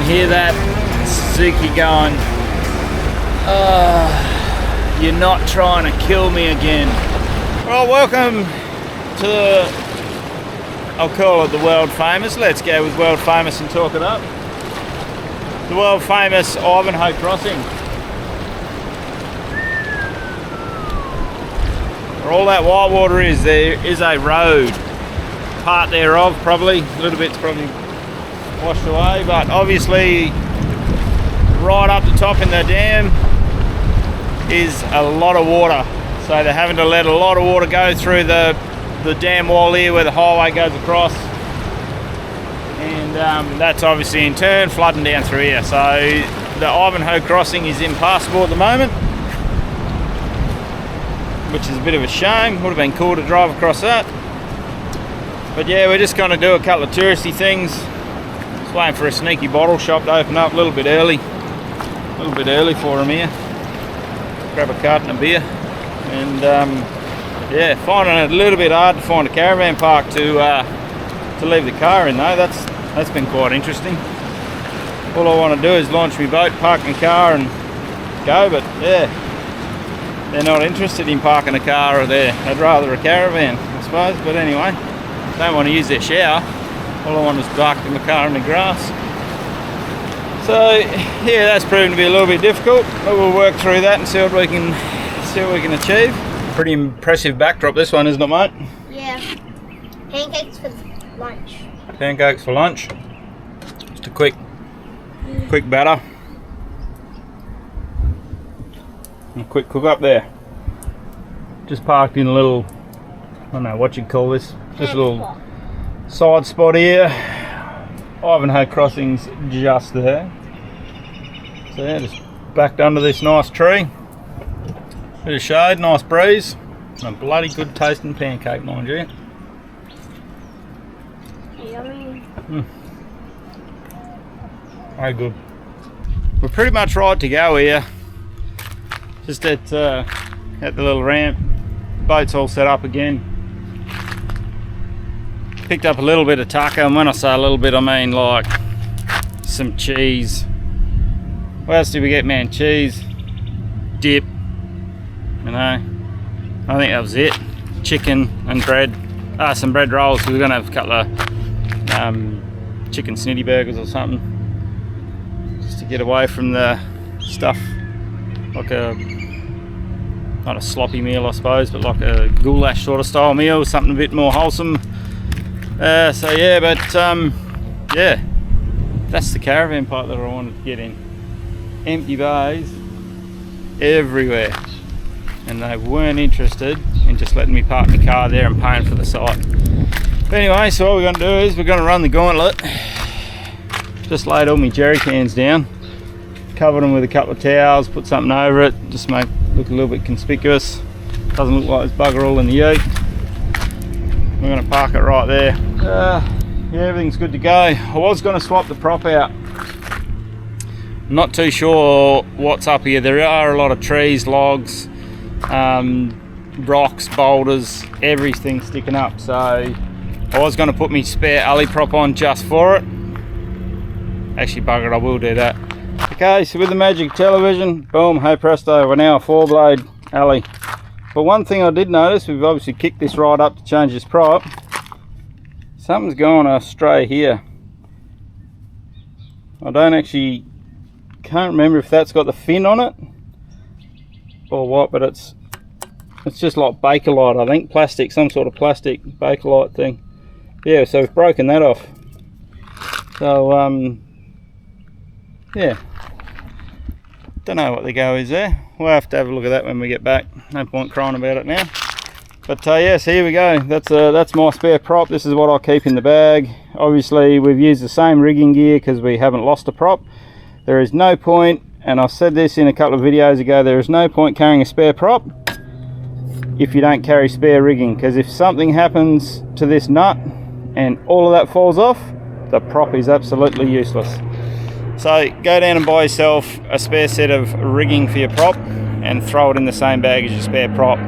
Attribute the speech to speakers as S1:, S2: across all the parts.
S1: can hear that Suzuki going, you're not trying to kill me again. Well, welcome to, I'll call it the world famous, let's go with world famous and talk it up. The world famous Ivanhoe Crossing. Where all that white water is, there is a road. Part thereof probably, a little bit's probably washed away, but obviously right up the top in the dam is a lot of water. So they're having to let a lot of water go through the dam wall here where the highway goes across. And that's obviously in turn flooding down through here. So the Ivanhoe Crossing is impassable at the moment, which is a bit of a shame. Would have been cool to drive across that. But yeah, we're just going to do a couple of touristy things. Just waiting for a sneaky bottle shop to open up a little bit early. A little bit early for them here. Grab a carton of beer. And yeah, finding it a little bit hard to find a caravan park to leave the car in though. That's been quite interesting. All I want to do is launch my boat, park my car and go, but yeah, they're not interested in parking a car there. They'd rather a caravan, I suppose. But anyway, don't want to use their shower. All I want is parking my car in the grass. So yeah, that's proven to be a little bit difficult, but we'll work through that and see what we can achieve. Pretty impressive backdrop this one, isn't it, mate?
S2: Yeah. Pancakes for lunch.
S1: Pancakes for lunch. Just a quick batter. And a quick cook up there. Just parked in a little, I don't know what you'd call this, just a little side spot here. Ivanhoe Crossing's just there. So yeah, just backed under this nice tree. Bit of shade, nice breeze, and a bloody good tasting pancake, mind you.
S2: Yummy.
S1: Very good. We're pretty much right to go here. Just at the little ramp. Boat's all set up again. Picked up a little bit of taco, and when I say a little bit, I mean like some cheese. What else did we get, man? Cheese, dip. You know, I think that was it. Chicken and bread. Some bread rolls. We were going to have a couple of chicken snitty burgers or something, just to get away from the stuff. Like not a sloppy meal, I suppose, but like a goulash sort of style meal, something a bit more wholesome. So yeah, but yeah, that's the caravan park that I wanted to get in. Empty bays everywhere. And they weren't interested in just letting me park my car there and paying for the site. But anyway, so what we're going to do is we're going to run the gauntlet. Just laid all my jerry cans down, covered them with a couple of towels, put something over it, just make it look a little bit conspicuous. Doesn't look like there's bugger all in the ute. We're going to park it right there. Yeah, everything's good to go. I was going to swap the prop out. Not too sure what's up here. There are a lot of trees, logs, rocks, boulders, everything sticking up, so I was going to put my spare alley prop on just for it. Actually, bugger it, I will do that. Okay, so with the magic television, boom, hey presto, we're now a 4-blade alley. But one thing I did notice, we've obviously kicked this right up to change this prop. Something's going astray here. I can't remember if that's got the fin on it or what, but it's just like Bakelite, I think, plastic, some sort of plastic Bakelite thing. Yeah, so we've broken that off. So yeah, don't know what the go is there. We'll have to have a look at that when we get back. No point crying about it now. But yes, here we go. That's my spare prop. This is what I'll keep in the bag. Obviously we've used the same rigging gear because we haven't lost a prop. There is no point, and I said this in a couple of videos ago, there is no point carrying a spare prop if you don't carry spare rigging, because if something happens to this nut and all of that falls off, the prop is absolutely useless. So go down and buy yourself a spare set of rigging for your prop and throw it in the same bag as your spare prop.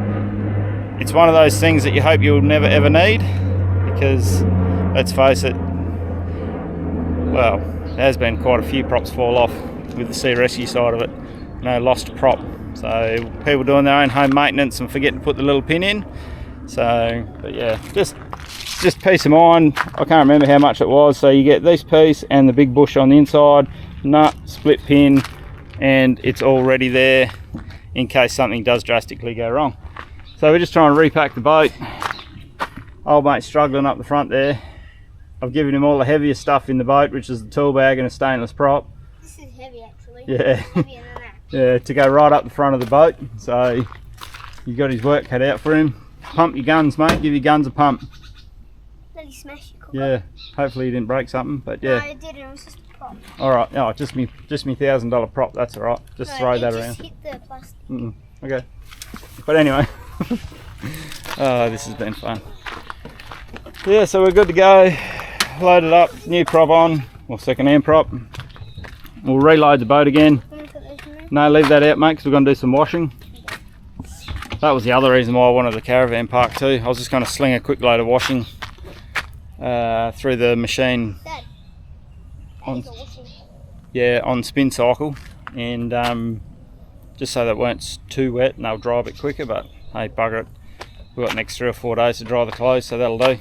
S1: It's one of those things that you hope you'll never ever need, because let's face it, well, There has been quite a few props fall off with the sea rescue side of it. No, lost a prop. So people doing their own home maintenance and forget to put the little pin in. So, but yeah, just peace of mind. I can't remember how much it was. So you get this piece and the big bush on the inside, nut, split pin, and it's already there in case something does drastically go wrong. So we're just trying to repack the boat. Old mate's struggling up the front there. I've given him all the heaviest stuff in the boat, which is the tool bag and a stainless prop.
S2: This is heavy actually.
S1: Yeah.
S2: Heavier than that.
S1: Yeah, to go right up the front of the boat. So you got his work cut out for him. Pump your guns, mate. Give your guns a pump.
S2: Let me smash your cooker.
S1: Yeah. Hopefully you didn't break something, but yeah.
S2: No, I didn't. It was just a prop.
S1: All right. Oh, just me $1,000 prop. That's all right. Just
S2: No,
S1: throw that
S2: it
S1: around.
S2: just hit the plastic.
S1: Okay. But anyway. Oh, this has been fun. Yeah, so we're good to go. Loaded up, new prop on, or second-hand prop. We'll reload the boat again.
S2: Can we put those in there?
S1: No, leave that out, mate, because we're going to do some washing. That was the other reason why I wanted the caravan park too. I was just going to sling a quick load of washing through the machine.
S2: Dad.
S1: On,
S2: Daddy's washing.
S1: yeah, on spin cycle, and just so that it weren't too wet and they'll dry a bit quicker. But hey, bugger it. We've got the next 3 or 4 days to dry the clothes, so that'll do.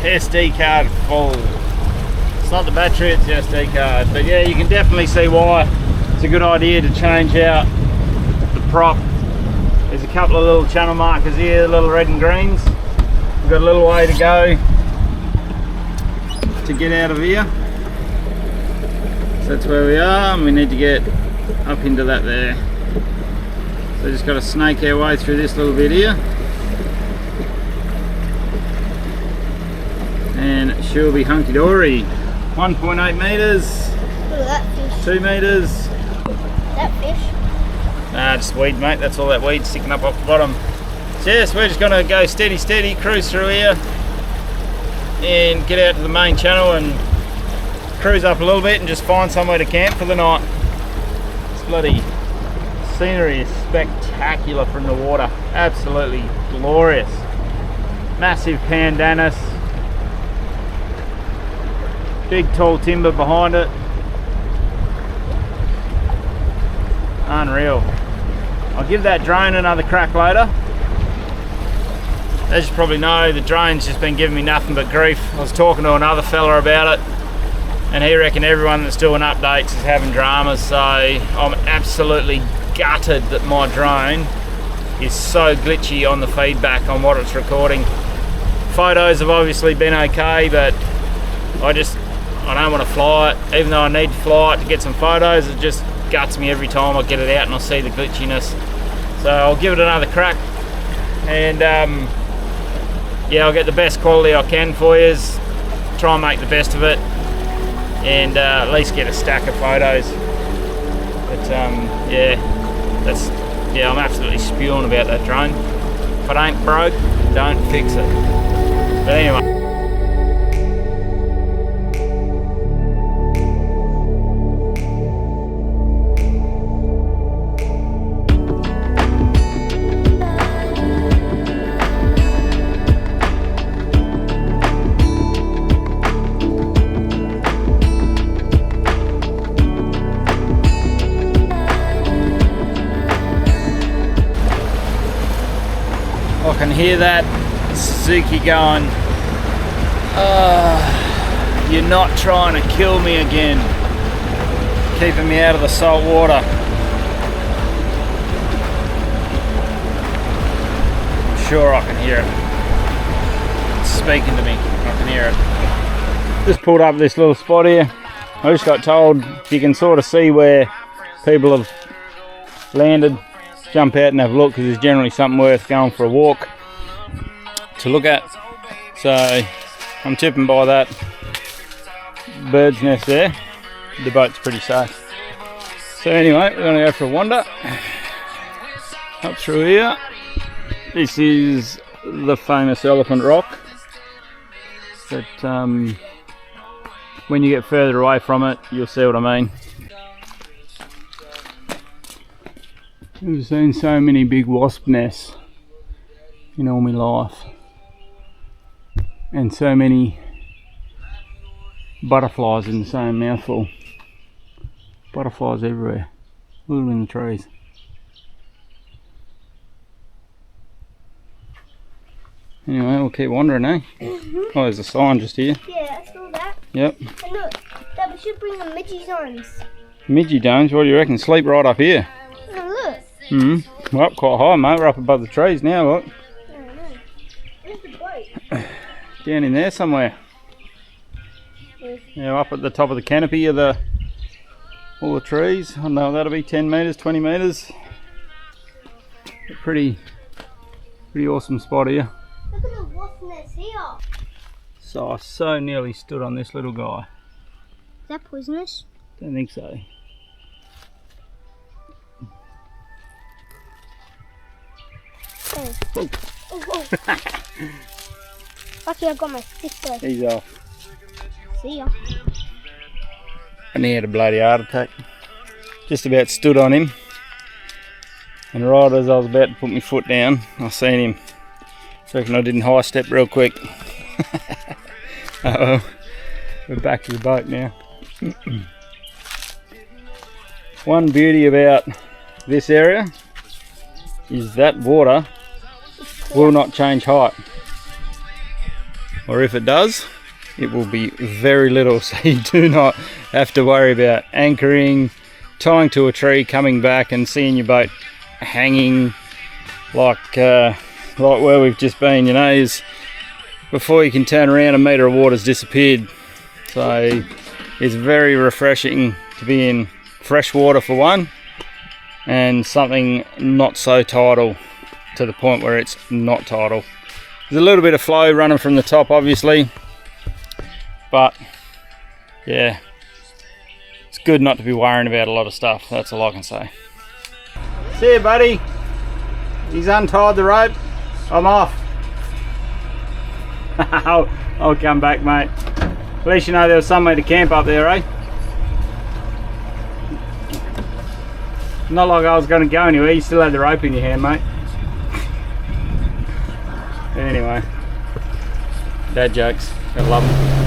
S1: SD card full. It's not the battery, it's the SD card. But yeah, you can definitely see why it's a good idea to change out the prop. There's a couple of little channel markers here, little red and greens. We've got a little way to go to get out of here. So that's where we are, and we need to get up into that there. So just got to snake our way through this little bit here. And she'll be hunky-dory. 1.8 metres.
S2: Look at that fish.
S1: 2 metres.
S2: That fish.
S1: Nah, just weed, mate. That's all that weed sticking up off the bottom. So yes, we're just going to go steady, cruise through here and get out to the main channel and cruise up a little bit and just find somewhere to camp for the night. This bloody scenery is spectacular from the water. Absolutely glorious. Massive pandanus. Big tall timber behind it. Unreal. I'll give that drone another crack later. As you probably know, the drone's just been giving me nothing but grief. I was talking to another fella about it, and he reckoned everyone that's doing updates is having dramas, so I'm absolutely gutted that my drone is so glitchy on the feedback on what it's recording. Photos have obviously been okay, but I don't want to fly it. Even though I need to fly it to get some photos, it just guts me every time I get it out and I see the glitchiness. So I'll give it another crack, and yeah, I'll get the best quality I can for you, try and make the best of it, and at least get a stack of photos. But yeah, I'm absolutely spewing about that drone. If it ain't broke, don't fix it. But anyway. I can hear that Suzuki going, you're not trying to kill me again, keeping me out of the salt water. I'm sure I can hear it. It's speaking to me, I can hear it. Just pulled up this little spot here. I just got told you can sort of see where people have landed. Jump out and have a look, because there's generally something worth going for a walk to look at. So I'm tipping by that bird's nest there, the boat's pretty safe. So anyway, we're going to go for a wander. Up through here. This is the famous Elephant Rock. But when you get further away from it, you'll see what I mean. I've seen so many big wasp nests in all my life, and so many butterflies in the same mouthful. Butterflies everywhere, all in the trees. Anyway, we'll keep wandering, eh? Oh, there's a sign just here.
S2: Yeah, I saw that.
S1: Yep.
S2: And look, Dad, we should bring the midgie zones.
S1: Midgie domes, what do you reckon? Sleep right up here.
S2: Oh, look.
S1: We're up quite high, mate. We're up above the trees now, look.
S2: I don't know. Where's the boat?
S1: Down in there somewhere. Yeah, up at the top of the canopy of all the trees. I don't know, that'll be 10 metres, 20 metres. Pretty awesome spot here.
S2: Look at the wasp nest here.
S1: So I so nearly stood on this little guy.
S2: Is that poisonous?
S1: Don't think so.
S2: Oh.
S1: Oh.
S2: Oh, oh. Lucky I got my stick though.
S1: He's off.
S2: See ya.
S1: And he had a bloody heart attack. Just about stood on him. And right as I was about to put my foot down, I seen him. So I reckon I didn't high step real quick. Uh-oh. We're back to the boat now. One beauty about this area is that water will not change height. Or if it does, it will be very little, so you do not have to worry about anchoring, tying to a tree, coming back and seeing your boat hanging like where we've just been, you know, is before you can turn around a metre of water's disappeared. So it's very refreshing to be in fresh water for one, and something not so tidal to the point where it's not tidal. There's a little bit of flow running from the top obviously, but yeah, it's good not to be worrying about a lot of stuff. That's all I can say. See you, buddy. He's untied the rope. I'm off. I'll come back, mate. At least you know there was somewhere to camp up there, eh? Not like I was going to go anywhere. You still had the rope in your hand, mate. Anyway, dad jokes. I love them.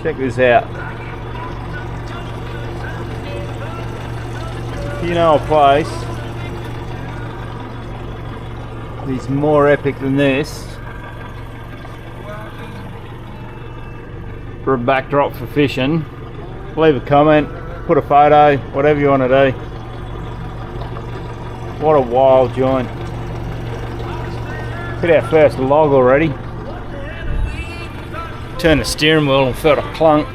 S1: Check this out. If you know a place is more epic than this for a backdrop for fishing, leave a comment, put a photo, whatever you want to do. What a wild joint. Hit our first log already. Turned the steering wheel and felt a clunk,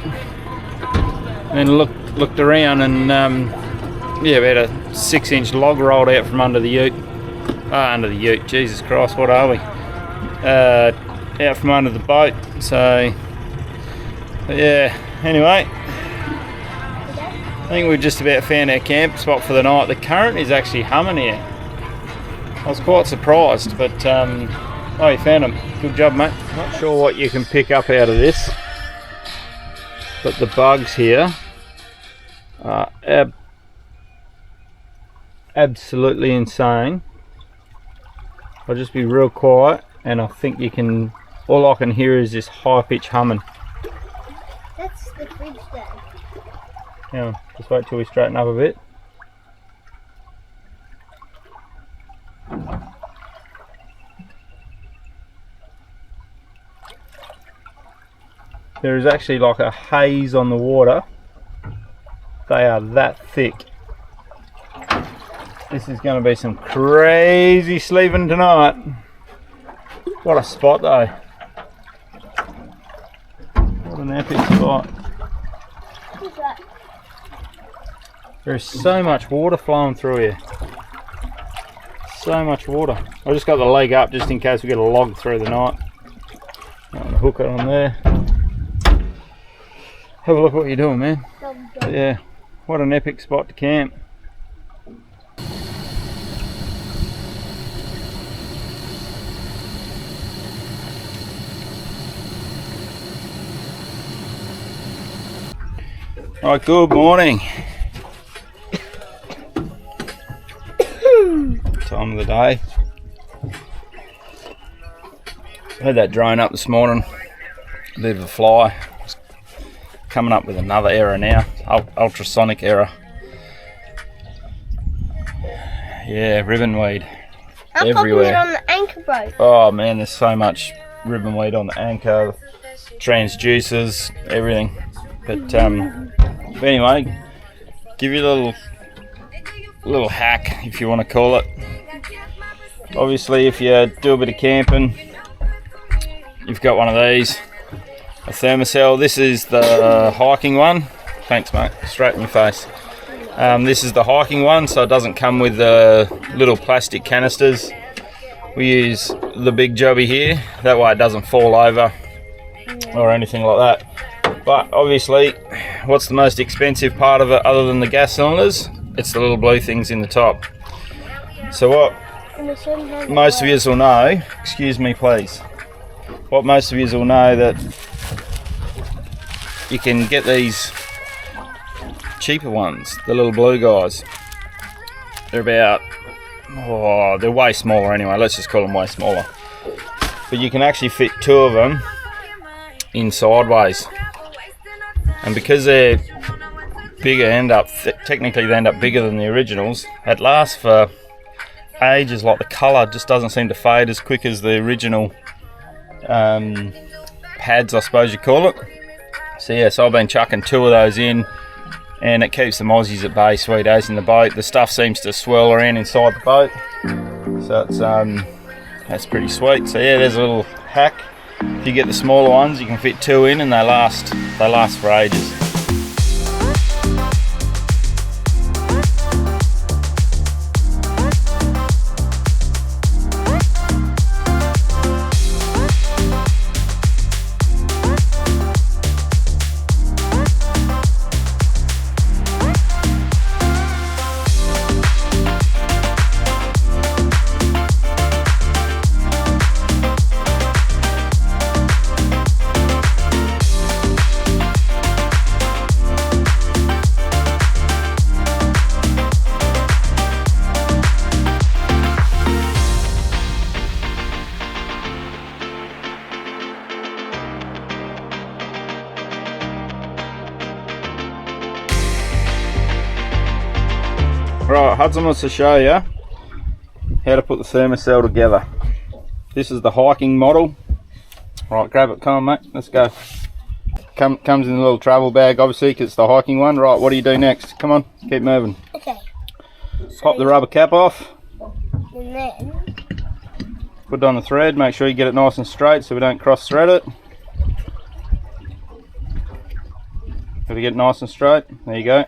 S1: and then looked around, and yeah, we had a 6-inch log rolled out from under the ute. Under the ute, Jesus Christ, what are we? Out from under the boat. So yeah, anyway, I think we've just about found our camp spot for the night. The current is actually humming here. I was quite surprised, but oh, you found them. Good job, mate. Not sure what you can pick up out of this, but the bugs here are absolutely insane. I'll just be real quiet, and I think you can. All I can hear is this high-pitched humming.
S2: That's the fridge then.
S1: Yeah, just wait till we straighten up a bit. There is actually like a haze on the water. They are that thick. This is going to be some crazy sleeping tonight. What a spot though. What an epic spot.
S2: What's that?
S1: There's so much water flowing through here. So much water. I just got the leg up just in case we get a log through the night. I'm gonna hook it on there. Have a look what you're doing, man. But yeah, what an epic spot to camp. Right, good morning. Time of the day. I had that drone up this morning. A bit of a fly. It's coming up with another error now. Ultrasonic error. Yeah, ribbon weed.
S2: I'm
S1: everywhere.
S2: it on the anchor boat.
S1: Oh man, there's so much ribbon weed on the anchor, transducers, everything. But anyway, give you a little hack, if you want to call it. Obviously, if you do a bit of camping, you've got one of these, a thermocell. This is the hiking one. Thanks, mate. Straight in your face. This is the hiking one, so it doesn't come with the little plastic canisters. We use the big jobby here, that way it doesn't fall over or anything like that. But obviously, what's the most expensive part of it other than the gas cylinders? It's the little blue things in the top. So what most of you will know, excuse me please, what most of you will know that you can get these cheaper ones, the little blue guys. They're about, they're way smaller anyway, let's just call them way smaller. But you can actually fit two of them in sideways. And because they're bigger, technically they end up bigger than the originals. It lasts for ages, like the colour just doesn't seem to fade as quick as the original pads, I suppose you call it. So yeah, so I've been chucking two of those in, and it keeps the mozzies at bay, sweet as, in the boat. The stuff seems to swirl around inside the boat, so it's that's pretty sweet. So yeah, there's a little hack. If you get the smaller ones, you can fit two in, and they last for ages. Right, Hudson wants to show you how to put the thermocell together. This is the hiking model. Right, grab it, come on mate, let's go. Comes in a little travel bag obviously because it's the hiking one. Right, what do you do next? Come on, keep moving.
S2: Okay.
S1: Pop the rubber cap off.
S2: And then
S1: Put it on the thread, make sure you get it nice and straight so we don't cross thread it. Got to get it nice and straight, there you go.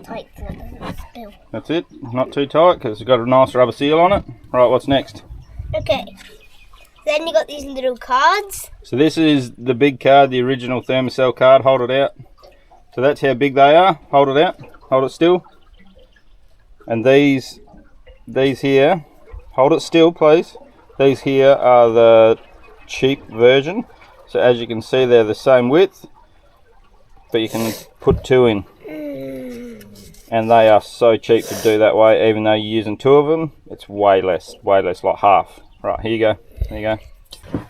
S2: tight so it doesn't spill.
S1: That's it, not too tight because it's got a nice rubber seal on it. Right, what's next?
S2: Okay, then you got these little cards.
S1: So this is the big card, the original Thermocell card. Hold it out. So that's how big they are. Hold it out, hold it still. And these here, hold it still please. These here are the cheap version. So as you can see, they're the same width, but you can put two in. And they are so cheap to do that way, even though you're using two of them, it's way less, like half. Right, here you go, there you go.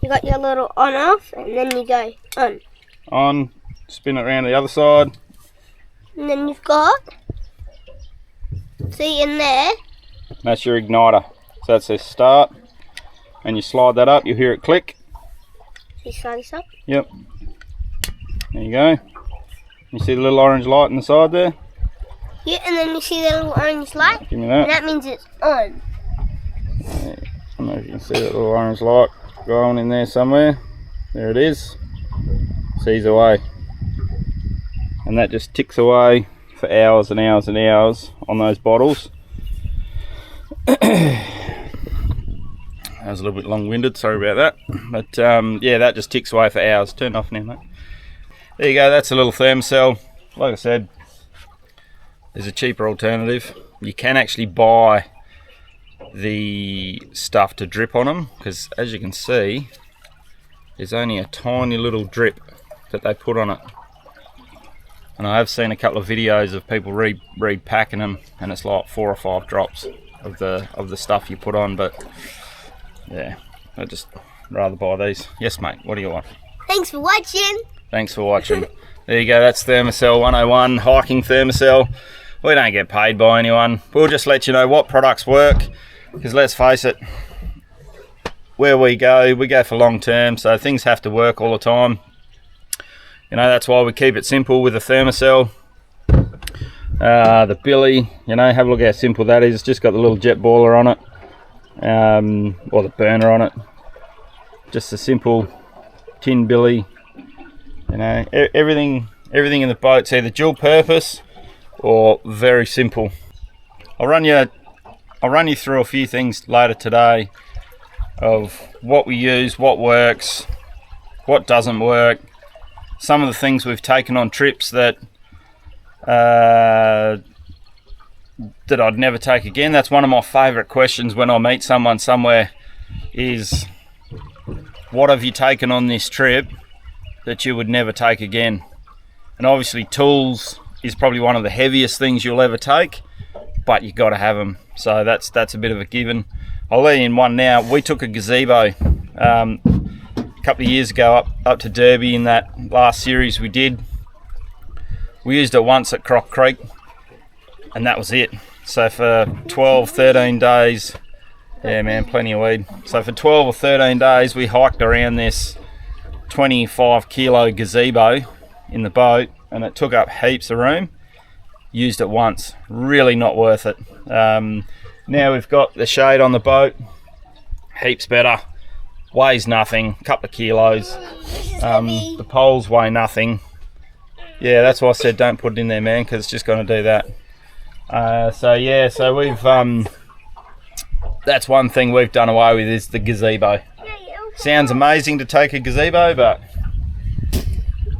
S2: You got your little on off, and then you go on.
S1: On, spin it around the other side.
S2: And then you've got, see in there?
S1: That's your igniter. So that says start, and you slide that up, you'll hear it click.
S2: You slide this up?
S1: Yep. There you go. You see the little orange light on the side there?
S2: Yeah, and then you see the little orange light?
S1: Give me that.
S2: And that means it's on.
S1: I don't know if you can see that little orange light going in there somewhere. There it is. Sees away. And that just ticks away for hours and hours and hours on those bottles. That was a little bit long-winded, sorry about that. But yeah, that just ticks away for hours. Turn off now, mate. There you go, that's a little thermocell. Like I said, there's a cheaper alternative. You can actually buy the stuff to drip on them, because as you can see, there's only a tiny little drip that they put on it. And I have seen a couple of videos of people repacking them, and it's like 4 or 5 drops of the stuff you put on. But yeah, I'd just rather buy these. Yes, mate, what do you want?
S2: Thanks for watching.
S1: Thanks for watching. There you go, that's Thermocell 101, hiking thermocell. We don't get paid by anyone. We'll just let you know what products work, because let's face it, where we go for long term, so things have to work all the time. You know, that's why we keep it simple with the thermocell. The billy, you know, have a look how simple that is. It's just got the little jet boiler on it, or the burner on it. Just a simple tin billy. You know, everything in the boat's either dual purpose or very simple. I'll run you through a few things later today of what we use, what works, what doesn't work, some of the things we've taken on trips that I'd never take again. That's one of my favourite questions when I meet someone somewhere, is what have you taken on this trip that you would never take again? And obviously tools is probably one of the heaviest things you'll ever take, but you got to have them, so that's a bit of a given. I'll let you in one now. We took a gazebo a couple of years ago up to Derby in that last series we did. We used it once at Croc Creek, and that was it. So for 12, 13 days, yeah man, plenty of weed. So for 12 or 13 days we hiked around this 25 kilo gazebo in the boat, and it took up heaps of room. Used it once, really not worth it. Now we've got the shade on the boat, heaps better, weighs nothing, couple of kilos. The poles weigh nothing. Yeah, that's why I said don't put it in there, man, because it's just going to do that. So yeah, so we've that's one thing we've done away with, is the gazebo. Sounds amazing to take a gazebo, but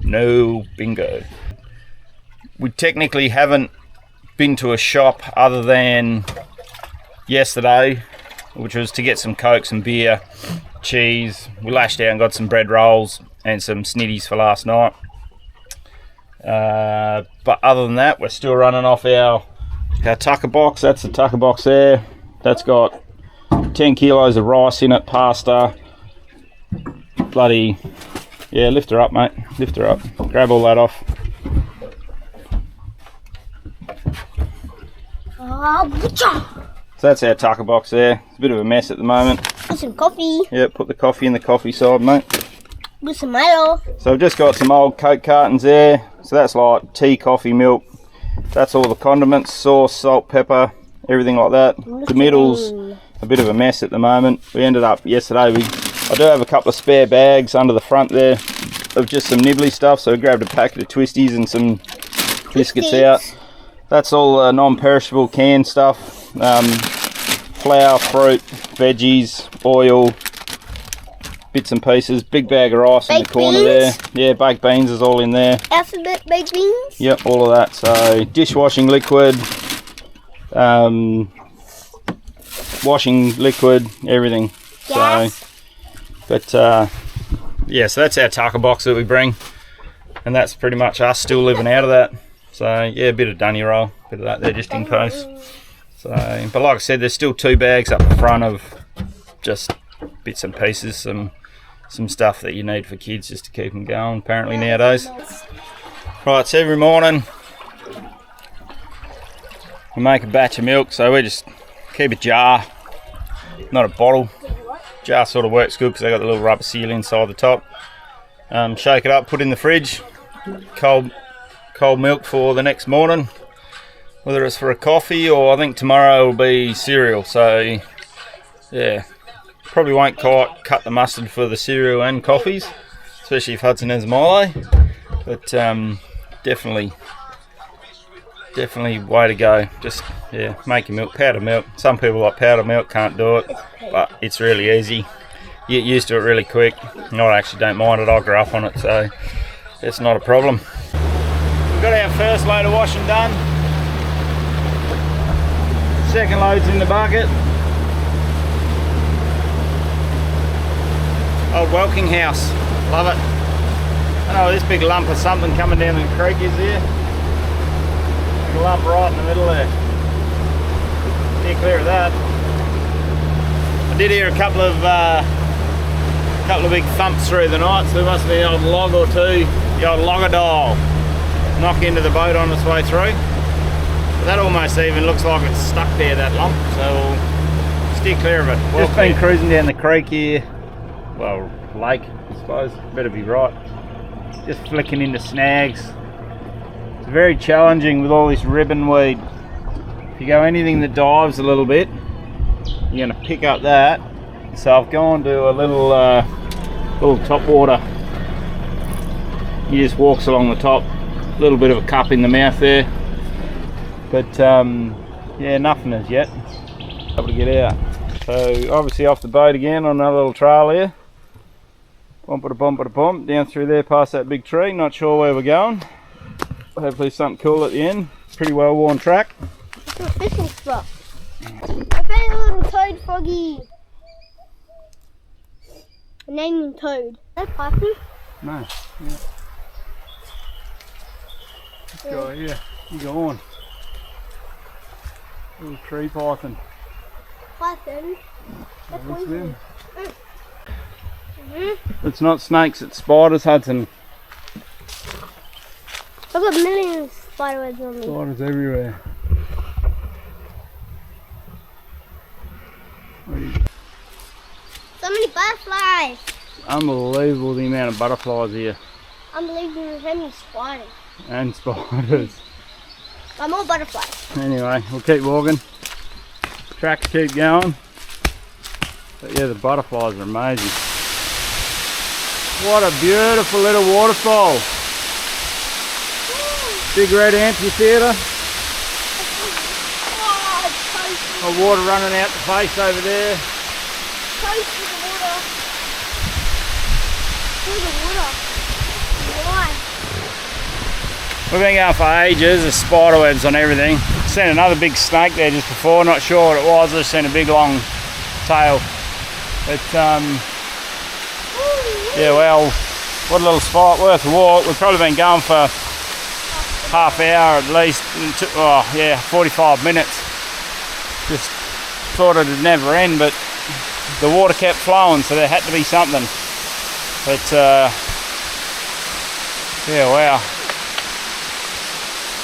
S1: no bingo. We technically haven't been to a shop other than yesterday, which was to get some Coke, some beer, cheese. We lashed out and got some bread rolls and some snitties for last night. But other than that, we're still running off our tucker box. That's the tucker box there. That's got 10 kilos of rice in it, pasta. Bloody, yeah, lift her up, mate. Lift her up. Grab all that off. So that's our tucker box there. It's a bit of a mess at the moment.
S2: Got some coffee.
S1: Yeah, put the coffee in the coffee side, mate.
S2: With some mayo. So
S1: I've just got some old Coke cartons there. So that's like tea, coffee, milk. That's all the condiments, sauce, salt, pepper, everything like that. The middle's a bit of a mess at the moment. We ended up yesterday, I do have a couple of spare bags under the front there of just some nibbly stuff. So we grabbed a packet of twisties and some biscuits out. That's all non-perishable canned stuff. Flour, fruit, veggies, oil, bits and pieces. Big bag of rice in the corner there. Yeah, baked beans is all in there.
S2: Alphabet baked beans?
S1: Yep, all of that. So dishwashing liquid, washing liquid, everything.
S2: Yes.
S1: So, but yeah, so that's our tucker box that we bring, and that's pretty much us still living out of that. So yeah, a bit of dunny roll, bit of that there just in case. So, but like I said, there's still 2 bags up the front of just bits and pieces, some stuff that you need for kids just to keep them going apparently nowadays. Right, so every morning we make a batch of milk, so we just keep a jar, not a bottle. Jar sort of works good because they got the little rubber seal inside the top. Shake it up, put it in the fridge, cold milk for the next morning. whether it's for a coffee or I think tomorrow will be cereal. So yeah, probably won't quite cut the mustard for the cereal and coffees, especially if Hudson has Milo. But definitely way to go. Just yeah, make your milk, powdered milk. Some people like powdered milk, can't do it, but it's really easy. You get used to it really quick. I actually don't mind it, I grew up on it, so it's not a problem. We've got our first load of washing done. Second load's in the bucket. Old Welking house, love it. I know this big lump of something coming down the creek is here. Big lump right in the middle there. Steer clear of that. I did hear a couple of big thumps through the night, so there must be an old log or two, the old logger dial, knock into the boat on its way through. But that almost even looks like it's stuck there, that lump, so we'll steer clear of it. Just been cruising down the creek here, well, lake I suppose, better be right. Just flicking into snags. It's very challenging with all this ribbon weed. If you go anything that dives a little bit, you're going to pick up that. So I've gone to a little top water. He just walks along the top, a little bit of a cup in the mouth there, but yeah, nothing as yet. Able to get out. So obviously off the boat again on another little trail here. Bump, down through there past that big tree. Not sure where we're going. Hopefully something cool at the end. Pretty well worn track.
S2: It's a fishing spot. I found a little toad froggy. Name him Toad. Is that python?
S1: No. Yeah. This guy here, you go on. Little tree python.
S2: Python? That's poison.
S1: It's not snakes, it's spiders, Hudson.
S2: I've got millions of spiderwebs on me.
S1: Spiders everywhere.
S2: So many butterflies.
S1: Unbelievable the amount of butterflies here.
S2: Unbelievable how many spiders.
S1: And spiders.
S2: Got more butterflies.
S1: Anyway, we'll keep walking. Tracks keep going. But yeah, the butterflies are amazing. What a beautiful little waterfall. Big red amphitheatre. Oh, water running out the face over there.
S2: Close to the water. Through the water. Why?
S1: We've been going for ages. There's spider webs on everything. Seen another big snake there just before. Not sure what it was. I've seen a big long tail. But yeah, well, what a little spot, worth a walk. We've probably been going for half hour at least. Oh yeah, 45 minutes. Just thought it'd never end, but the water kept flowing, so there had to be something. But yeah, wow.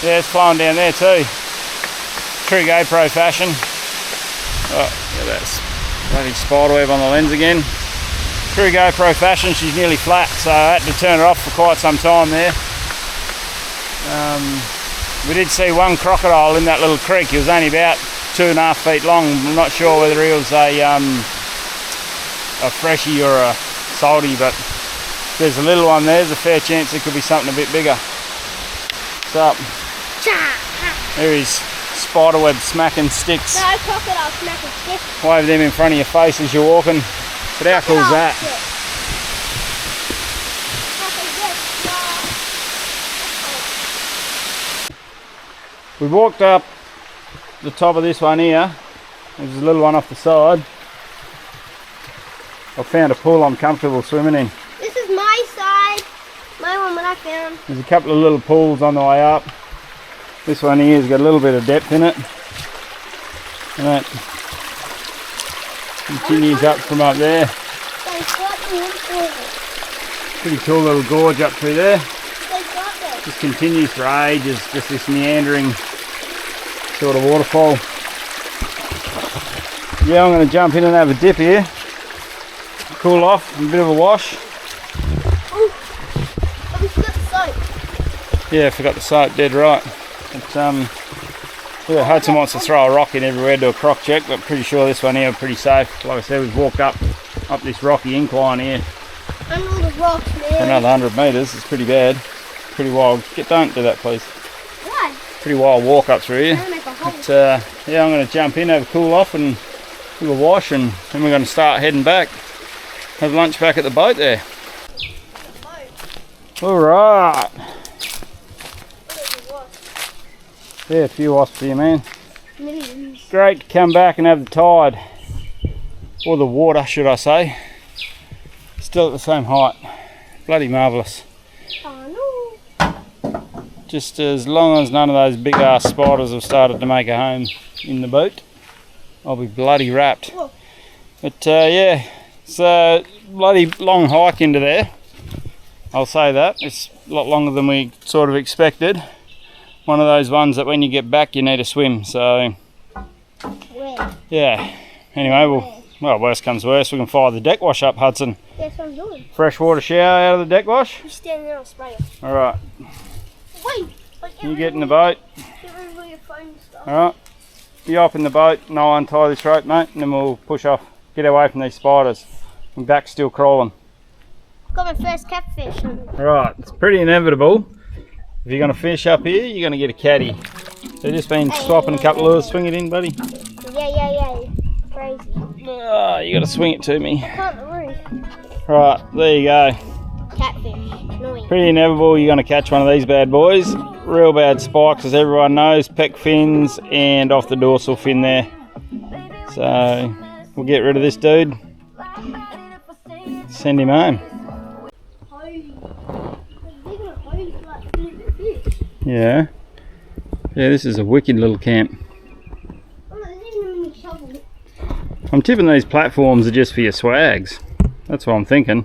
S1: Yeah, it's flowing down there too. True GoPro fashion. Oh, yeah, that's bloody spiderweb on the lens again. True GoPro fashion, she's nearly flat, so I had to turn it off for quite some time there. We did see one crocodile in that little creek. He was only about 2.5 feet long. I'm not sure whether he was a freshie or a salty, but there's a little one there. There's a fair chance it could be something a bit bigger. What's up? There is spiderweb smacking sticks.
S2: No, crocodile smacking sticks.
S1: Wave them in front of your face as you're walking. But how cool is that? We walked up the top of this one here. There's a little one off the side. I found a pool I'm comfortable swimming in.
S2: This is my side. My one that I found.
S1: There's a couple of little pools on the way up. This one here has got a little bit of depth in it. And that continues up from up there. Pretty cool little gorge up through there. Just continues for ages, just this meandering sort of waterfall. Yeah, I'm going to jump in and have a dip here. Cool off, a bit of a wash.
S2: Oh, we forgot the soap.
S1: Yeah, I forgot the soap, dead right. But, Yeah, Hudson wants to throw a rock in everywhere, do a croc check, but pretty sure this one here is pretty safe. Like I said, we've walked up this rocky incline here.
S2: And all the rocks, man.
S1: For another 100 metres, it's pretty bad. Pretty wild. Don't do that, please.
S2: Why?
S1: Pretty wild walk up through here. But, yeah, I'm going to jump in, have a cool off and do a wash, and then we're going to start heading back. Have lunch back at the boat there. Alright. Yeah, a few wasps here, man.
S2: Millions.
S1: Great to come back and have the tide, or the water should I say, still at the same height. Bloody marvellous.
S2: Oh no.
S1: Just as long as none of those big ass spiders have started to make a home in the boat, I'll be bloody wrapped.
S2: Whoa.
S1: But yeah, it's a bloody long hike into there, I'll say that. It's a lot longer than we sort of expected. One of those ones that when you get back you need to swim, so
S2: Where?
S1: yeah. Anyway, well, worst comes worst, we can fire the deck wash up, Hudson.
S2: That's what I'm doing.
S1: Freshwater shower out of the deck wash.
S2: You stand there, I'll spray you.
S1: Alright,
S2: Wait!
S1: you get in the boat.
S2: Get rid of all your phone and stuff.
S1: Alright, you up in the boat and I'll untie this rope, mate, and then we'll push off, get away from these spiders. My back's still crawling.
S2: Got my first catfish.
S1: Right, it's pretty inevitable. If you're going to fish up here, you're going to get a caddy. So just been swapping a couple of lures. Swing it in, buddy.
S2: Yeah. Crazy.
S1: Oh, you got to swing it to me.
S2: I can't reach.
S1: Right, there you go.
S2: Catfish. Annoying.
S1: Pretty inevitable you're going to catch one of these bad boys. Real bad spikes, as everyone knows. Pec fins and off the dorsal fin there. So we'll get rid of this dude. Send him home. Yeah. Yeah, this is a wicked little camp. I'm tipping these platforms are just for your swags. That's what I'm thinking.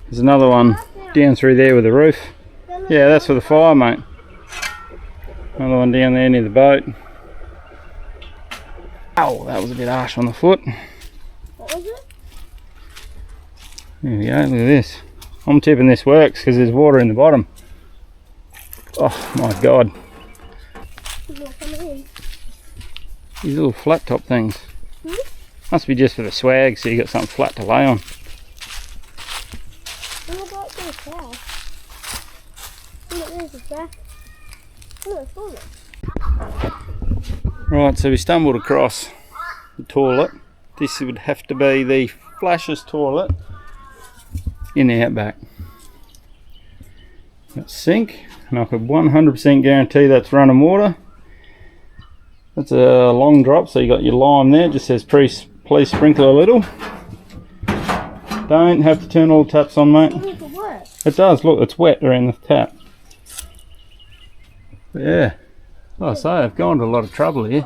S1: There's another one down through there with the roof. Yeah, that's for the fire, mate. Another one down there near the boat. Ow, that was a bit harsh on the foot.
S2: What was it?
S1: There we go, look at this. I'm tipping this works because there's water in the bottom. Oh my god. These little flat top things. Must be just for the swag, so you got something flat to lay on. Right, so we stumbled across the toilet. This would have to be the flashest toilet in the outback. Got sink, and I could 100% guarantee that's running water. That's a long drop, so you got your lime there. It just says please sprinkle a little. Don't have to turn all the taps on, mate. It does, look, it's wet around the tap. But yeah, like I say, I've gone to a lot of trouble here.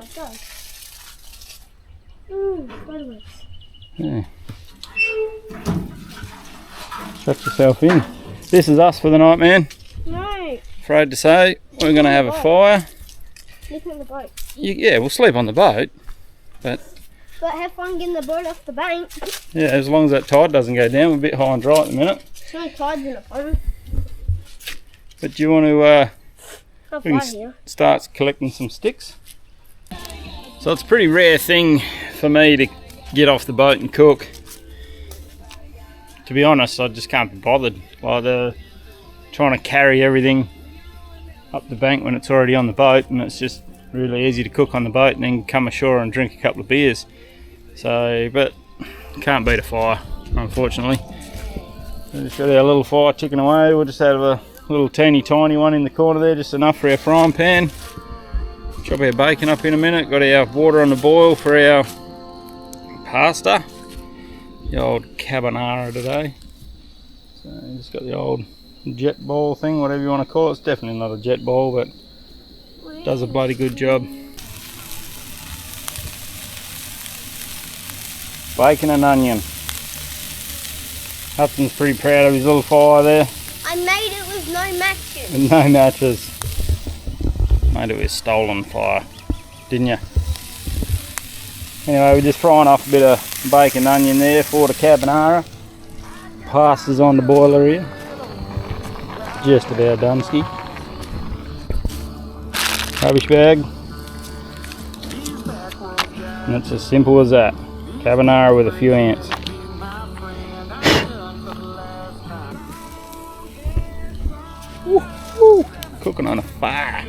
S1: Yeah. Shut yourself in. This is us for the night, man.
S2: No.
S1: Afraid to say, we're going to have a fire.
S2: Sleep on the boat.
S1: Yeah, we'll sleep on the boat, but
S2: have fun getting the boat off the bank.
S1: yeah, as long as that tide doesn't go down. We're a bit high and dry at the minute.
S2: There's no tides in the boat.
S1: But do you want to we can
S2: here.
S1: start collecting some sticks? So it's a pretty rare thing for me to get off the boat and cook. To be honest, I just can't be bothered. Like trying to carry everything up the bank when it's already on the boat, and it's just really easy to cook on the boat and then come ashore and drink a couple of beers. So, but can't beat a fire, unfortunately. We just got our little fire ticking away. We'll just have a little teeny tiny one in the corner there, just enough for our frying pan. Chop our bacon up in a minute. Got our water on the boil for our pasta. The old carbonara today. So just got the old jet boil thing, whatever you want to call it. It's definitely not a jet boil, but does a bloody good job. Bacon and onion. Hudson's pretty proud of his little fire there.
S2: I made it with no matches.
S1: With no matches. Made it with stolen fire, didn't you? Anyway, we're just frying off a bit of bacon and onion there for the carbonara. Pasta's on the boiler here. Just about done, ski. Rubbish bag. And it's as simple as that. Carbonara with a few ants. Woo, woo. Cooking on a fire.